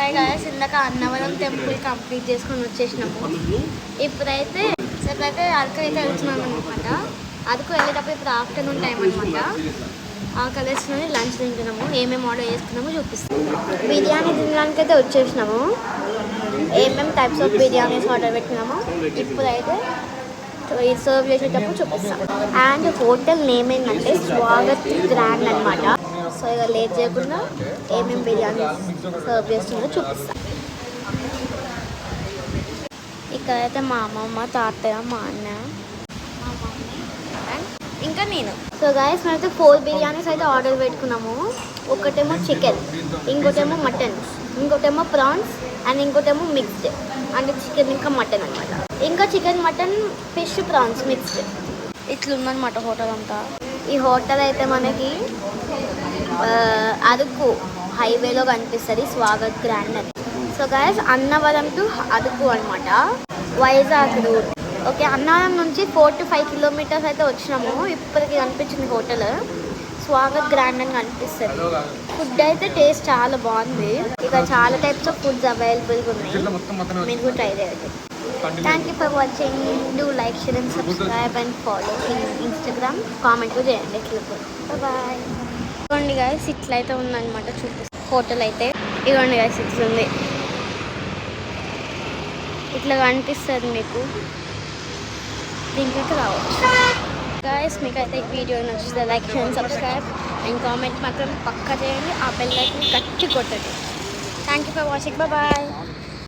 Hi guys, ఇందాక Annavaram temple complete చేసుకొని వచ్చేసినాము. ఇప్పుడైతే అరకు అయితే వెళ్తున్నాం అనమాట. అరకు వెళ్ళేటప్పుడు ఇప్పుడు ఆఫ్టర్నూన్ టైం అనమాట. ఆ కలర్స్లోనే లంచ్ తింటున్నాము. ఏమేమి ఆర్డర్ చేసుకున్నామో చూపిస్తాము. బిర్యానీ తినడానికి అయితే వచ్చేసినాము. ఏమేమి టైప్స్ ఆఫ్ బిర్యానీస్ ఆర్డర్ పెట్టినాము ఇప్పుడైతే సర్వ్ చేసేటప్పుడు చూపిస్తాం. అండ్ హోటల్ నేమ్ ఏంటంటే స్వాగత్ గ్రాండ్ అనమాట. సో ఇక లేట్ చేయకుండా ఏమేమి బిర్యానీ సర్వ్ చేస్తుందో చూపిస్తాం. ఇక్కడైతే మా అమ్మమ్మ, తాతయ్య, మా అన్న, మా మమ్మీ అండ్ ఇంకా నేను. సో గాయస్ మేమైతే 4 బిర్యానీస్ అయితే ఆర్డర్ పెట్టుకున్నాము. ఒకటేమో చికెన్, ఇంకోటేమో మటన్, ఇంకోటేమో ప్రాన్స్ అండ్ ఇంకోటేమో మిక్స్డ్. అంటే చికెన్ ఇంకా మటన్ అనమాట. ఇంకా chicken, mutton, fish, prawns mixed. ఇట్లుందనమాట హోటల్ అంతా. ఈ హోటల్ అయితే మనకి అరకు హైవేలో కనిపిస్తుంది, స్వాగత్ గ్రాండ్ అని. So guys Annavaram to Araku అనమాట, వైజాగ్ రూట్. ఓకే, అన్నవరం నుంచి 4 to 5 kilometers అయితే వచ్చినాము. ఇప్పటికి కనిపించింది హోటల్ స్వాగత్ గ్రాండ్ అని కనిపిస్తుంది. ఫుడ్ అయితే టేస్ట్ చాలా బాగుంది. ఇక చాలా టైప్స్ ఆఫ్ ఫుడ్స్ అవైలబుల్గా ఉన్నాయి, మీరు కూడా ట్రై చేయండి. Thank you for watching. Do like, share and subscribe and follow in Instagram. Comment కూడా చేయండి. బాయ్. ఇవ్వండి గాయస్, ఇట్లయితే ఉందన్నమాట. చూపిస్తాను హోటల్ అయితే. ఇవ్వండి గాయస్, ఇట్లుంది. ఇట్లా కనిపిస్తుంది మీకు. దీనికైతే రావచ్చు గాయస్. మీకైతే ఈ వీడియో నచ్చితే like, share and subscribe and comment మాత్రం పక్కా చేయండి. ఆ బెల్ ఐకాన్ గట్టి కొట్టండి. Thank you for watching. Bye.